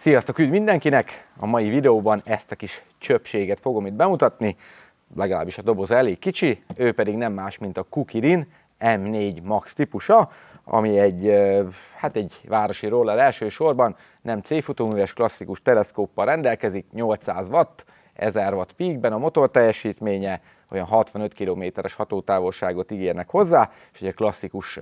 Sziasztok, üdv mindenkinek! A mai videóban ezt a kis csöpséget fogom itt bemutatni, legalábbis a doboz elég kicsi, ő pedig nem más, mint a Kukirin M4 Max típusa, ami egy városi roller elsősorban, nem C-futóműves, klasszikus teleszkóppal rendelkezik, 800 watt, 1000 watt peakben a motor teljesítménye, olyan 65 km-es hatótávolságot ígérnek hozzá, és egy klasszikus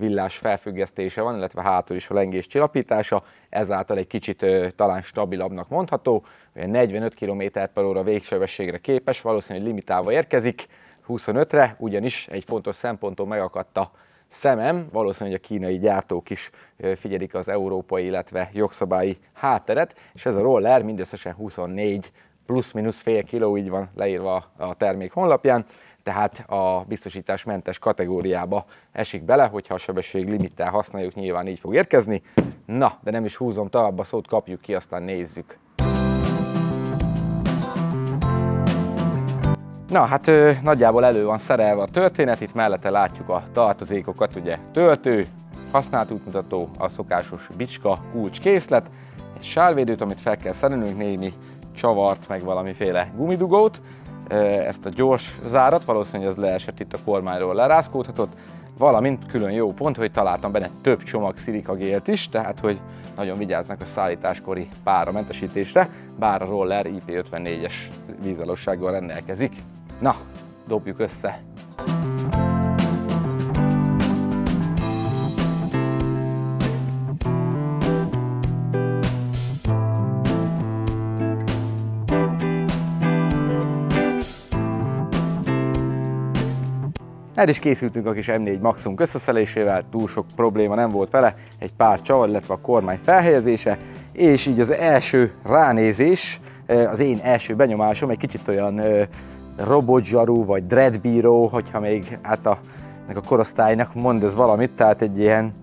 villás felfüggesztése van, illetve hátul is a lengés csillapítása, ezáltal egy kicsit talán stabilabbnak mondható, olyan 45 km/h végsebességre képes, valószínűleg limitálva érkezik 25-re, ugyanis egy fontos szemponton megakadt a szemem, valószínűleg a kínai gyártók is figyelik az európai, illetve jogszabályi hátteret, és ez a roller mindösszesen 24 plusz-minusz fél kiló, így van leírva a termék honlapján, tehát a biztosításmentes kategóriába esik bele, hogyha a sebességlimittel használjuk, nyilván így fog érkezni. Na, de nem is húzom tovább a szót, kapjuk ki, aztán nézzük. Na, hát nagyjából elő van szerelve a történet, itt mellette látjuk a tartozékokat, ugye töltő, használt útmutató, a szokásos bicska, kulcskészlet, egy sávvédőt, amit fel kell szerelnünk, némi csavart, meg valamiféle gumidugót, ezt a gyors zárat, valószínűleg az leesett itt a kormányról, lerázkódhatott, valamint külön jó pont, hogy találtam benne több csomag szilikagélt is, tehát hogy nagyon vigyáznak a szállításkori páramentesítésre, bár a roller IP54-es vízalossággal rendelkezik. Na, dobjuk össze! El is készültünk a kis M4 Maxunk összeszelésével, túl sok probléma nem volt vele, egy pár csavar, illetve a kormány felhelyezése, és így az első ránézés, az én első benyomásom egy kicsit olyan robotzsaru vagy dreadbíró, hogyha még a korosztálynak mond ez valamit, tehát egy ilyen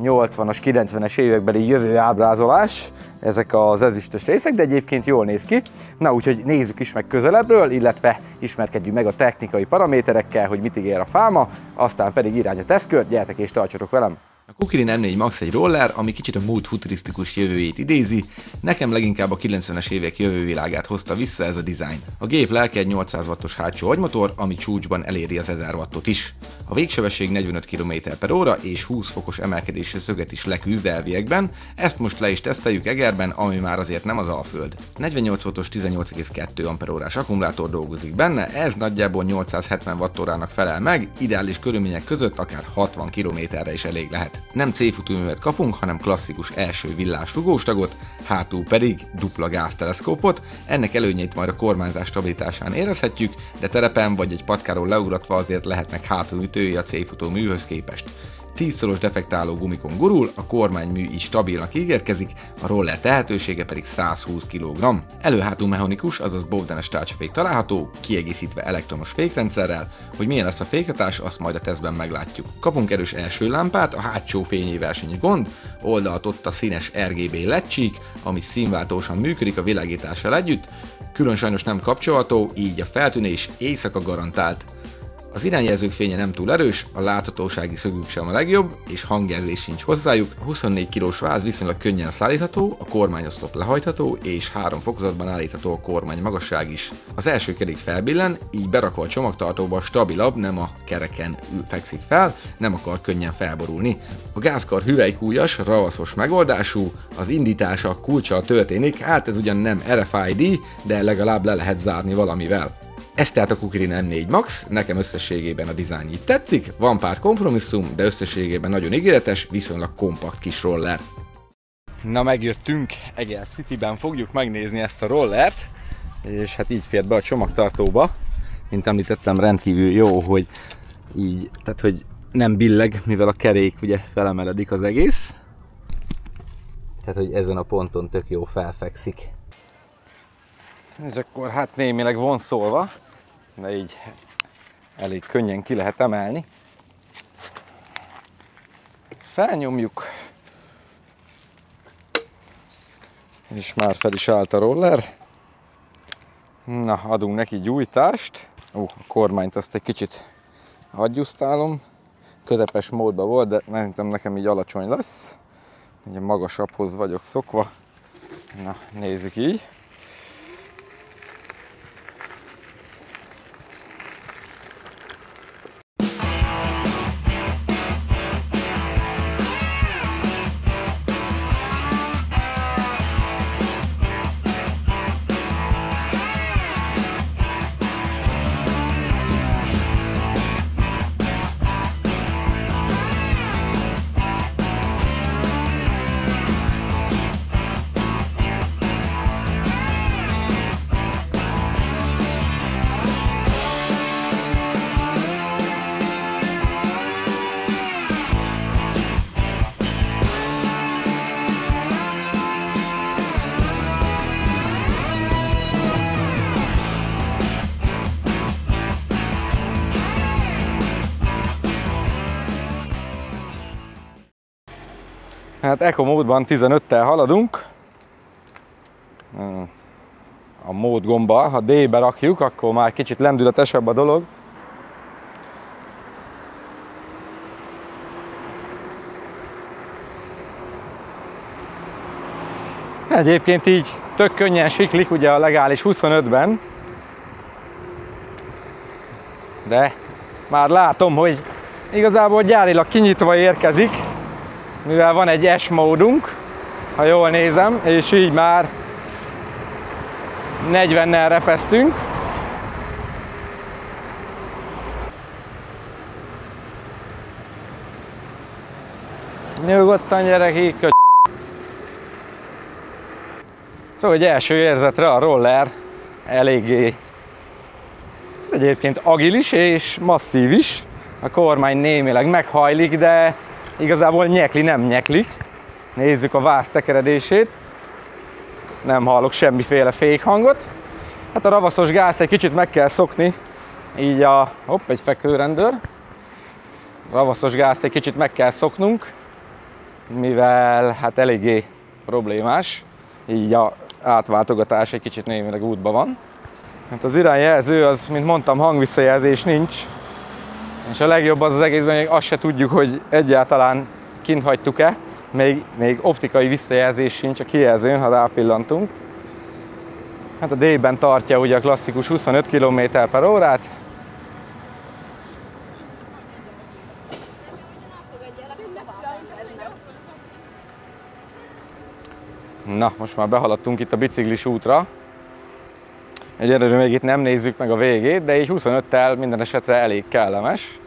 80-as, 90-es évekbeli jövő ábrázolás, ezek az ezüstös részek, de egyébként jól néz ki. Na, úgyhogy nézzük is meg közelebbről, illetve ismerkedjünk meg a technikai paraméterekkel, hogy mit ígér a fáma, aztán pedig irány a tesztkör, gyertek és tartsatok velem! A Kukirin M4 Max egy roller, ami kicsit a múlt futurisztikus jövőjét idézi, nekem leginkább a 90-es évek jövővilágát hozta vissza ez a dizájn. A gép lelke egy 800 wattos hátsó agymotor, ami csúcsban eléri az 1000 wattot is. A végsebesség 45 km/h és 20 fokos emelkedésű szöget is leküzd elviekben, ezt most le is teszteljük Egerben, ami már azért nem az Alföld. 48 wattos 18,2 Ah akkumulátor dolgozik benne, ez nagyjából 870 wattórának felel meg, ideális körülmények között akár 60 km-re is elég lehet. Nem C-futóművet kapunk, hanem klasszikus első villás rugóstagot, hátul pedig dupla gázteleszkópot, ennek előnyeit majd a kormányzás stabilitásán érezhetjük, de terepen vagy egy patkáról leugratva azért lehetnek hátulütői a C-futóműhöz képest. 10-szoros defektáló gumikon gurul, a kormánymű is stabilnak ígérkezik, a roller tehetősége pedig 120 kg. Elő-hátul mechanikus, azaz bowdenes tárcsafék található, kiegészítve elektromos fékrendszerrel, hogy milyen lesz a fékhatás, azt majd a tesztben meglátjuk. Kapunk erős első lámpát, a hátsó fényével sincs gond, oldalt ott a színes RGB LED-csík, ami színváltósan működik a világítással együtt, külön sajnos nem kapcsolható, így a feltűnés éjszaka garantált. Az irányjelzők fénye nem túl erős, a láthatósági szögük sem a legjobb, és hangjelzés sincs hozzájuk, a 24 kg-s váz viszonylag könnyen szállítható, a kormányoszlop lehajtható, és 3 fokozatban állítható a kormány magasság is. Az első kerék felbillen, így berakva a csomagtartóba stabilabb, nem a kereken fekszik fel, nem akar könnyen felborulni. A gázkar hüvelykújas, ravaszos megoldású, az indítása kulccsal történik, hát ez ugyan nem RFID, de legalább le lehet zárni valamivel. Ez tehát a Kukirin M4 Max, nekem összességében a dizájn így tetszik, van pár kompromisszum, de összességében nagyon ígéretes, viszonylag kompakt kis roller. Na, megjöttünk, Eger Cityben fogjuk megnézni ezt a rollert, és hát így fért be a csomagtartóba. Mint említettem, rendkívül jó, hogy így, tehát hogy nem billeg, mivel a kerék ugye felemeledik az egész. Tehát, hogy ezen a ponton tök jó felfekszik. És akkor hát némileg vonszolva, de így elég könnyen ki lehet emelni. Felnyomjuk, és már fel is állt a roller. Na, adunk neki gyújtást. A kormányt azt egy kicsit adjusztálom. Közepes módban volt, de szerintem nekem így alacsony lesz. Ugye magasabbhoz vagyok szokva. Na, nézzük így. Hát Eco módban 15-tel haladunk. A mód gomba, ha D-be rakjuk, akkor már kicsit lendületesebb a dolog. Egyébként így tök könnyen siklik, ugye a legális 25-ben. De már látom, hogy igazából gyárilag kinyitva érkezik, mivel van egy S módunk, ha jól nézem, és így már 40-nel repesztünk. Nyugodtan gyerekek, Szóval egy első érzetre a roller eléggé egyébként agilis és masszív is. A kormány némileg meghajlik, de igazából nyekli, nem nyeklik. Nézzük a váz tekeredését. Nem hallok semmiféle fék hangot. Hát a ravaszos gázt egy kicsit meg kell szokni. Így a... Hopp, egy fekvőrendőr. Ravaszos gázt egy kicsit meg kell szoknunk, mivel hát eléggé problémás. Így a átváltogatás egy kicsit némileg útban van. Hát az irányjelző az, mint mondtam, hangvisszajelzés nincs. És a legjobb az egészben, hogy azt se tudjuk, hogy egyáltalán kint hagytuk-e. Még optikai visszajelzés sincs a kijelzőn, ha rápillantunk. Hát a D-ben tartja ugye a klasszikus 25 km/h-t. Na, most már behaladtunk itt a biciklis útra. Egyelőre még itt nem nézzük meg a végét, de így 25-tel minden esetre elég kellemes.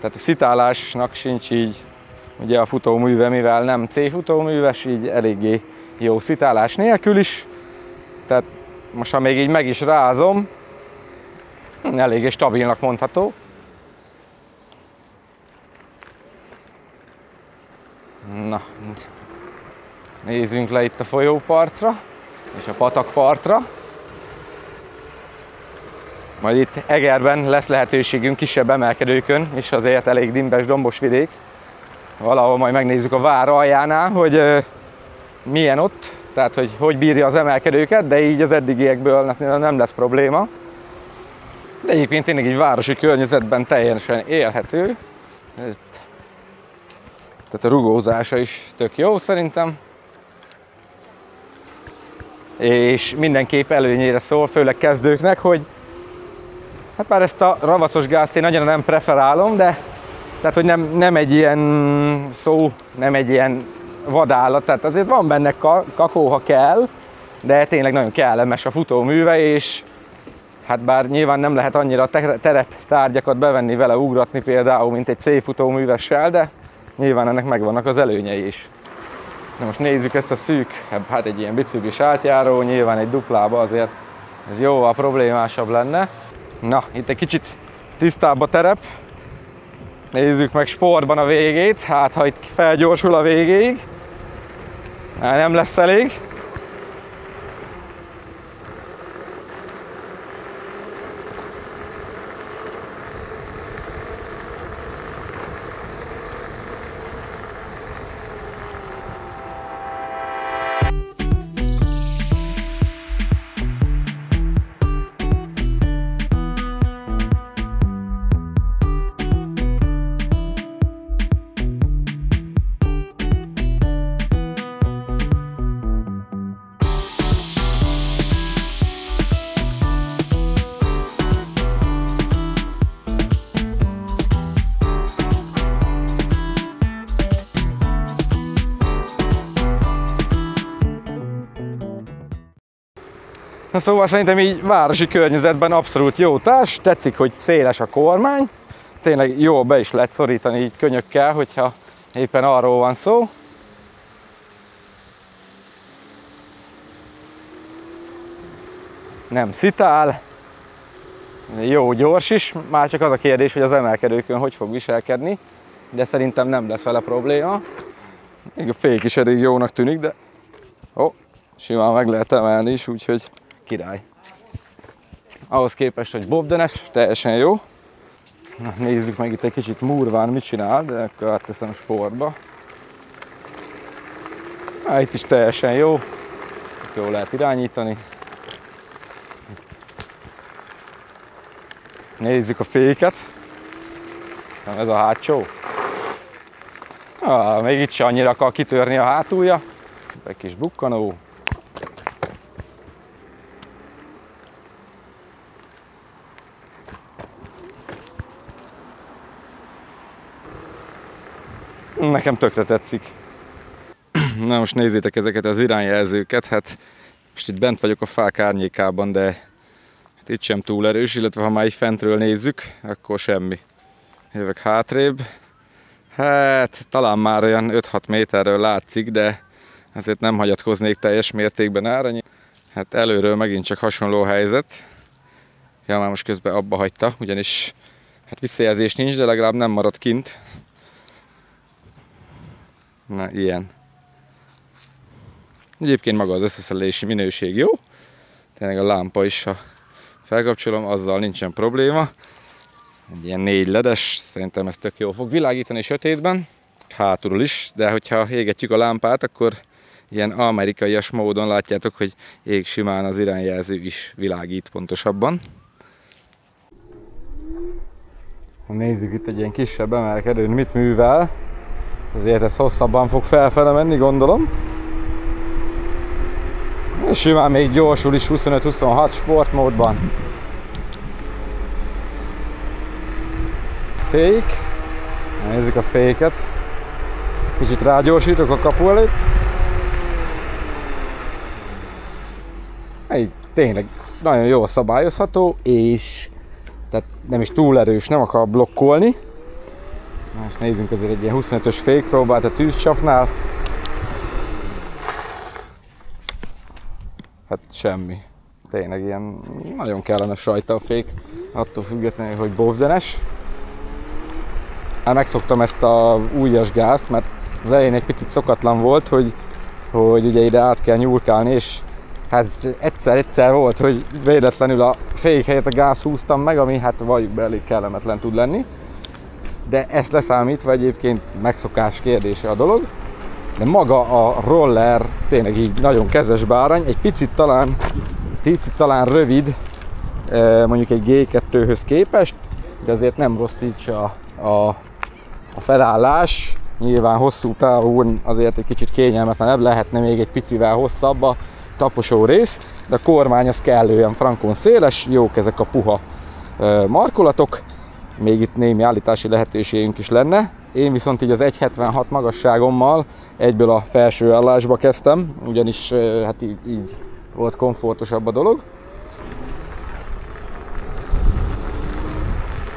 Tehát a szitálásnak sincs így ugye a futóműve, mivel nem C futóműves, így eléggé jó szitálás nélkül is. Tehát most, ha még így meg is rázom, eléggé stabilnak mondható. Na, nézzünk le itt a folyópartra és a patakpartra. Majd itt Egerben lesz lehetőségünk kisebb emelkedőkön, és azért elég dimbes, dombos vidék. Valahol majd megnézzük a vár aljánál, hogy milyen ott, tehát hogy bírja az emelkedőket, de így az eddigiekből nem lesz probléma. De egyébként tényleg egy városi környezetben teljesen élhető. Tehát a rugózása is tök jó szerintem. És mindenképp előnyére szól, főleg kezdőknek, hogy hát már ezt a ravaszos gázt én nagyon nem preferálom, de tehát, hogy nem egy ilyen szó, nem egy ilyen vadállat, tehát azért van benne kakó, ha kell, de tényleg nagyon kellemes a futóműve, és hát bár nyilván nem lehet annyira tereptárgyakat bevenni vele, ugratni például, mint egy C futóművessel, de nyilván ennek megvannak az előnyei is. De most nézzük ezt a szűk, hát egy ilyen biciklis átjáró, nyilván egy duplába azért ez jóval problémásabb lenne. Na, itt egy kicsit tisztább a terep. Nézzük meg sportban a végét, hát ha itt felgyorsul a végéig, nem lesz elég. Szóval szerintem így városi környezetben abszolút jó társ. Tetszik, hogy széles a kormány. Tényleg jól be is lehet szorítani így könyökkel, hogyha éppen arról van szó. Nem szitál. Jó gyors is. Már csak az a kérdés, hogy az emelkedőkön hogy fog viselkedni. De szerintem nem lesz vele probléma. Még a fék is elég jónak tűnik, de simán meg lehet emelni is, úgyhogy király. Ahhoz képest, hogy bobdenes, teljesen jó. Na, nézzük meg itt egy kicsit Murván mit csinál, de akkor átteszem sportba. Itt is teljesen jó. Jól lehet irányítani. Nézzük a féket. Aztán ez a hátsó. Még itt se annyira akar kitörni a hátulja. Egy kis bukkanó. Nekem tökre tetszik. Na most nézzétek ezeket az irányjelzőket, hát most itt bent vagyok a fák árnyékában, de hát itt sem túl erős, illetve ha már így fentről nézzük, akkor semmi. Jövök hátrébb. Hát talán már olyan 5-6 méterről látszik, de ezért nem hagyatkoznék teljes mértékben erre. Hát előről megint csak hasonló helyzet. Ja, már most közben abba hagyta, ugyanis hát visszajelzés nincs, de legalább nem maradt kint. Na, ilyen. Egyébként maga az összeszerelési minőség jó. Tényleg a lámpa is, ha felkapcsolom, azzal nincsen probléma. Egy ilyen 4 ledes, szerintem ez tök jól fog világítani sötétben. Hátulról is, de hogyha égetjük a lámpát, akkor ilyen amerikaias módon látjátok, hogy ég simán az irányjelző is világít pontosabban. Nézzük itt egy ilyen kisebb emelkedőn mit művel. Ezért ez hosszabban fog felfele menni, gondolom. És simán még gyorsul is 25-26 sportmódban. Fék. Nézzük a féket. Kicsit rágyorsítok a kapu előtt. Tényleg nagyon jól szabályozható, és tehát nem is túl erős, nem akar blokkolni. Most nézzünk azért egy ilyen 25-ös fékpróbát a tűzcsapnál. Hát semmi. Tényleg ilyen nagyon kellemes rajta a fék, attól függetlenül, hogy bovdenes. Hát megszoktam ezt a újas gázt, mert az elején egy picit szokatlan volt, hogy ugye ide át kell nyúlkálni, és hát egyszer volt, hogy véletlenül a fék helyett a gáz húztam meg, ami hát valljuk be elég kellemetlen tud lenni. De ezt leszámítva egyébként megszokás kérdése a dolog. De maga a roller tényleg így nagyon kezes bárány, egy picit talán rövid, mondjuk egy G2-höz képest, de azért nem rossz így a felállás. Nyilván hosszú távon azért egy kicsit kényelmetlenebb, lehetne még egy picivel hosszabb a taposó rész, de a kormány az kellően frankon széles, jók ezek a puha markolatok. Még itt némi állítási lehetőségünk is lenne. Én viszont így az 1,76 magasságommal egyből a felső állásba kezdtem, ugyanis hát így volt komfortosabb a dolog.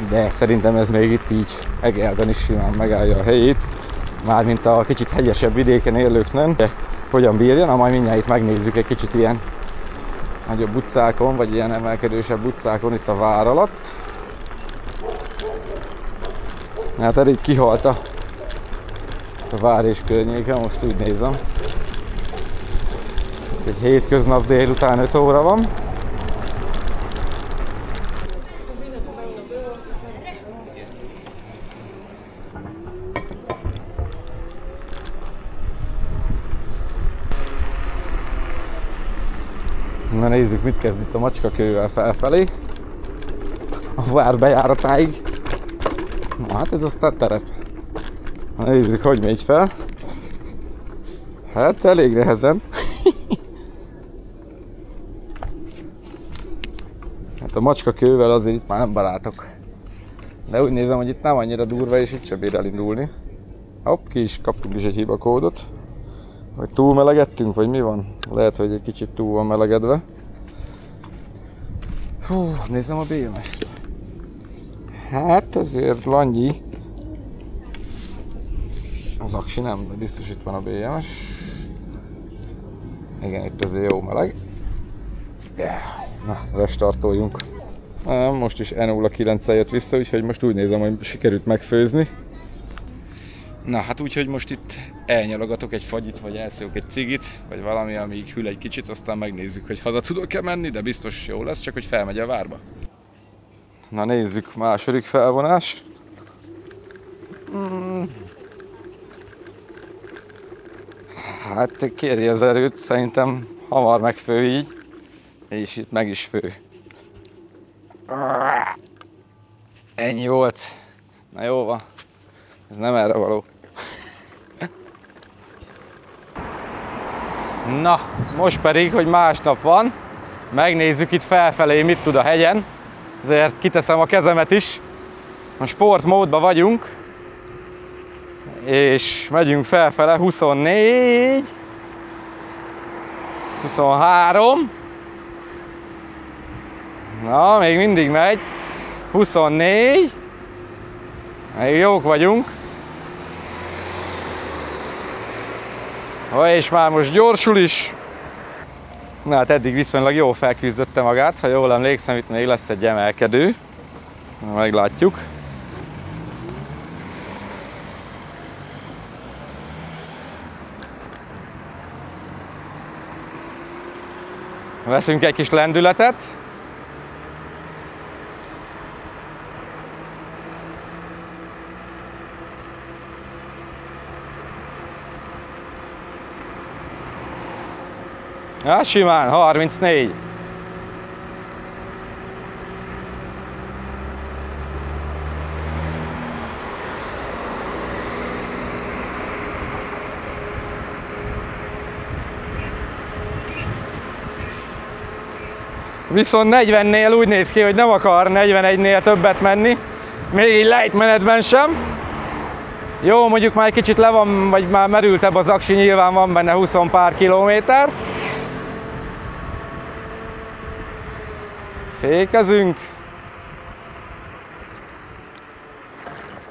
De szerintem ez még itt így Egerben is simán megállja a helyét. Mármint a kicsit hegyesebb vidéken élőknek, de hogyan bírja, na majd mindjárt itt megnézzük egy kicsit ilyen nagyobb utcákon, vagy ilyen emelkedősebb utcákon itt a vár alatt. Hát elég kihalt a vár és környéke, most úgy nézem. Egy hétköznap délután 5 óra van. Na nézzük, mit kezd itt a macskakővel felfelé. A vár bejáratáig. Na hát ez aztán terep. Na nézzük, hogy megy fel. Hát elég nehezen. Hát a macskakővel azért itt már nem barátok. De úgy nézem, hogy itt nem annyira durva, és itt sem bír elindulni. Hopp, ki is kaptunk is egy hibakódot. Vagy túl melegettünk, vagy mi van? Lehet, hogy egy kicsit túl van melegedve. Hú, nézem a BMS-t. Hát azért Langyi. Az aksi nem, de biztos itt van a BMS. Igen, itt azért jó meleg. Na, restartoljunk. Most is E09-el jött vissza, úgyhogy most úgy nézem, hogy sikerült megfőzni. Na hát úgyhogy most itt elnyalogatok egy fagyit, vagy elszívok egy cigit, vagy valami, amíg hűl egy kicsit, aztán megnézzük, hogy haza tudok-e menni, de biztos jó lesz, csak hogy felmegy a várba. Na nézzük, második felvonás. Hát kéri az erőt, szerintem hamar megfő így, és itt meg is fő. Ennyi volt. Na jó van, ez nem erre való. Na, most pedig, hogy másnap van, megnézzük itt felfelé, mit tud a hegyen. Ezért kiteszem a kezemet is. A sportmódban vagyunk, és megyünk felfele 24, 23, na, még mindig megy, 24, még jók vagyunk, és már most gyorsul is. Na hát eddig viszonylag jól felküzdötte magát, ha jól emlékszem, itt még lesz egy emelkedő, meglátjuk. Veszünk egy kis lendületet. Ja, simán, 34. Viszont 40-nél úgy néz ki, hogy nem akar 41-nél többet menni, még így lejtmenetben sem. Jó, mondjuk már egy kicsit le van, vagy már merültebb az aksi, nyilván van benne 20 pár kilométer. Fékezünk.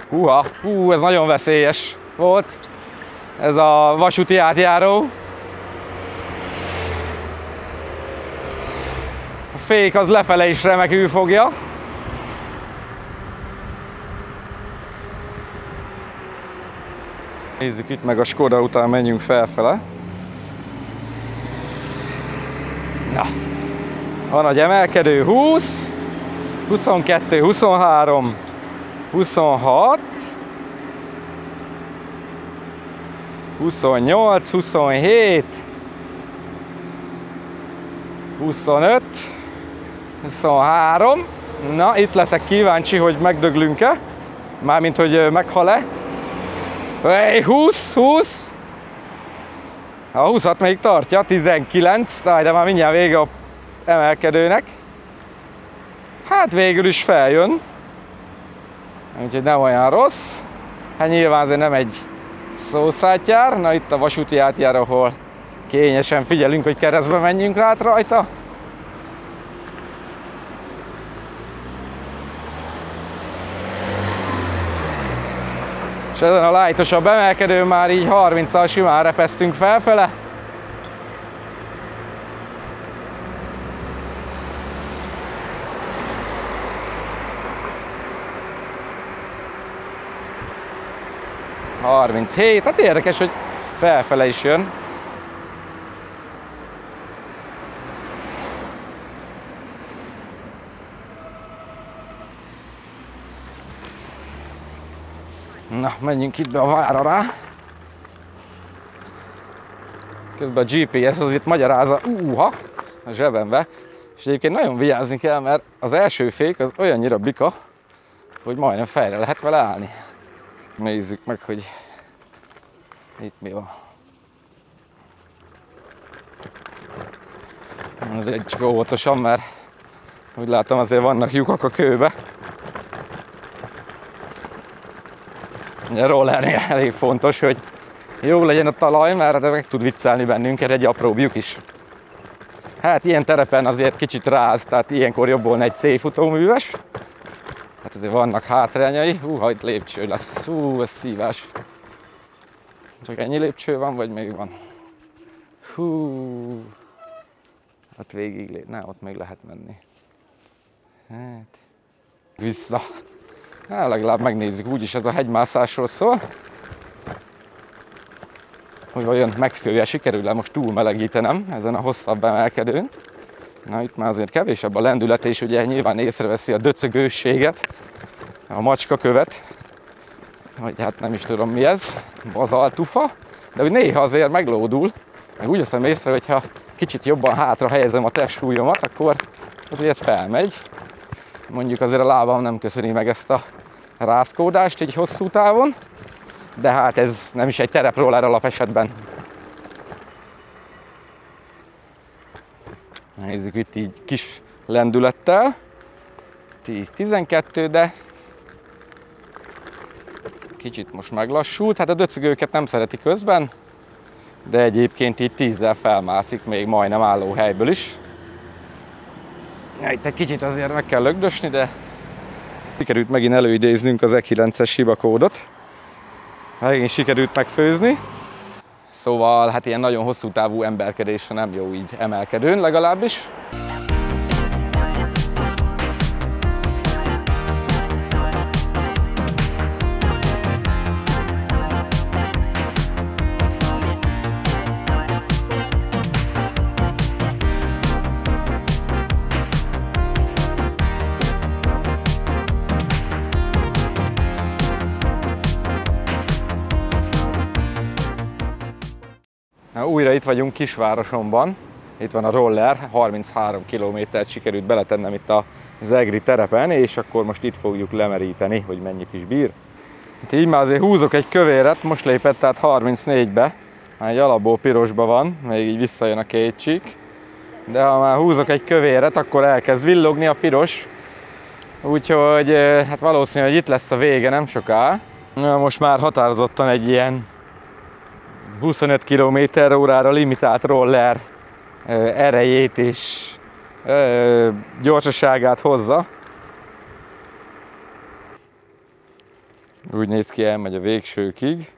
Húha, ez nagyon veszélyes volt. Ez a vasúti átjáró. A fék az lefele is remekül fogja. Nézzük itt meg a Skoda után, menjünk felfele. Na, van egy emelkedő, 20, 22, 23, 26, 28, 27, 25, 23. Na, itt leszek kíváncsi, hogy megdöglünk-e, mármint, hogy meghal-e. 20, 20. A 20-at még tartja, 19, de már mindjárt vége a emelkedőnek. Hát végül is feljön, úgyhogy nem olyan rossz. Hát nyilván azért nem egy szószátjár. Na itt a vasúti átjár, ahol kényesen figyelünk, hogy keresztbe menjünk rá rajta. És ezen a lájtosabb emelkedőn már így 30-al simán repesztünk felfele. Hát érdekes, hogy felfele is jön. Na, menjünk itt be a várra rá. Közben a GPS az itt magyarázza, a zsebembe. És egyébként nagyon vigyázni kell, mert az első fék az olyannyira bika, hogy majdnem fejre lehet vele állni. Nézzük meg, hogy itt mi van. Azért csak óvatosan, mert úgy látom azért vannak lyukak a kőbe. A rollernél elég fontos, hogy jó legyen a talaj, mert meg tud viccelni bennünket egy apróbb lyuk is. Hát ilyen terepen azért kicsit ráz, tehát ilyenkor jobb volna egy C futóműves. Hát azért vannak hátrányai. Ha itt lépcső lesz. Ez szívás. Csak ennyi lépcső van, vagy még van? Hát végig, ott még lehet menni. Hát, vissza. Hát legalább megnézzük, úgyis ez a hegymászásról szól. Hogy vajon megfelelően sikerül-e most túlmelegítenem ezen a hosszabb emelkedőn. Na itt már azért kevésebb a lendület, és ugye nyilván észreveszi a döcögősséget, a macskakövet, vagy hát nem is tudom mi ez, bazaltufa, de úgy néha azért meglódul, meg úgy veszem észre, hogy ha kicsit jobban hátra helyezem a testsúlyomat, akkor azért felmegy. Mondjuk azért a lábam nem köszöni meg ezt a rázkódást így hosszú távon, de hát ez nem is egy tereproller alapesetben. Nézzük itt így kis lendülettel, 10-12, de kicsit most meglassult. Hát a döcögőket nem szereti közben, de egyébként itt 10-zel felmászik, még majdnem álló helyből is. Itt egy kicsit azért meg kell lögdösni, de sikerült megint előidéznünk az E9-es hibakódot. Megint sikerült megfőzni. Szóval hát ilyen nagyon hosszú távú emberkedésre nem jó így emelkedőn legalábbis. Újra itt vagyunk Kisvárosomban, itt van a roller, 33 kilométert sikerült beletennem itt az egri terepen, és akkor most itt fogjuk lemeríteni, hogy mennyit is bír. Hát így már azért húzok egy kövéret, most lépett át 34-be, már egy alapból pirosba van, még így visszajön a két csík, de ha már húzok egy kövéret, akkor elkezd villogni a piros, úgyhogy hát valószínűleg itt lesz a vége nem soká. Most már határozottan egy ilyen 25 km/h limitált roller erejét és gyorsaságát hozza. Úgy néz ki, elmegy a végsőkig.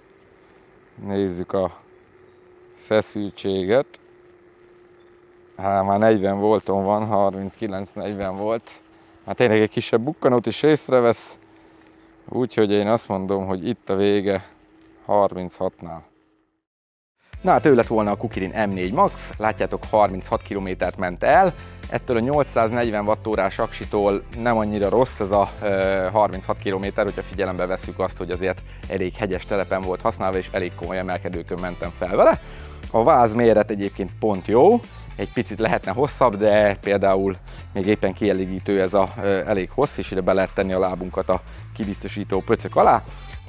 Nézzük a feszültséget. Hát már 40 volton van, 39-40 volt. Hát tényleg egy kisebb bukkanót is észrevesz. Úgyhogy én azt mondom, hogy itt a vége 36-nál. Na hát ő lett volna a Kukirin M4 Max, látjátok 36 km-t ment el, ettől a 840 Wh aksitól nem annyira rossz ez a 36 km, hogyha figyelembe vesszük azt, hogy azért elég hegyes telepen volt használva, és elég komoly emelkedőkön mentem fel vele. A váz méret egyébként pont jó, egy picit lehetne hosszabb, de például még éppen kielégítő ez a elég hossz, és ide be lehet tenni a lábunkat a kibiztosító pöcök alá.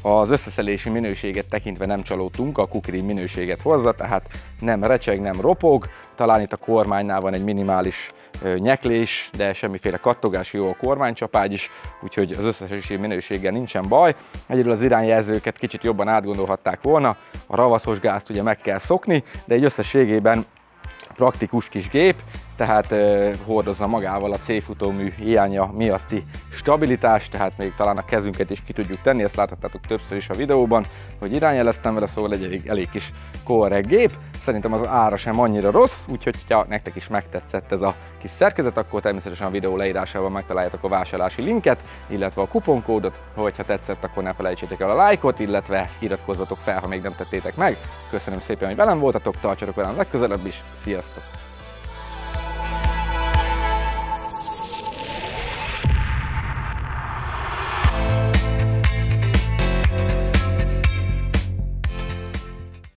Az összeszelési minőséget tekintve nem csalódtunk, a Kukirin minőséget hozza, tehát nem recseg, nem ropog, talán itt a kormánynál van egy minimális nyeklés, de semmiféle kattogás, jó a kormánycsapágy is, úgyhogy az összeszelési minőséggel nincsen baj. Egyedül az irányjelzőket kicsit jobban átgondolhatták volna, a ravaszos gázt ugye meg kell szokni, de egy összességében praktikus kis gép, tehát hordozza magával a C-futómű hiánya miatti stabilitást, tehát még talán a kezünket is ki tudjuk tenni, ezt láthattátok többször is a videóban, hogy irányjeleztem vele, szóval egy elég kis korrekt gép. Szerintem az ára sem annyira rossz, úgyhogy ha nektek is megtetszett ez a kis szerkezet, akkor természetesen a videó leírásában megtaláljátok a vásárlási linket, illetve a kuponkódot, hogyha tetszett, akkor ne felejtsétek el a lájkot, illetve iratkozzatok fel, ha még nem tettétek meg. Köszönöm szépen, hogy velem voltatok, tartsatok velem legközelebb is, sziasztok!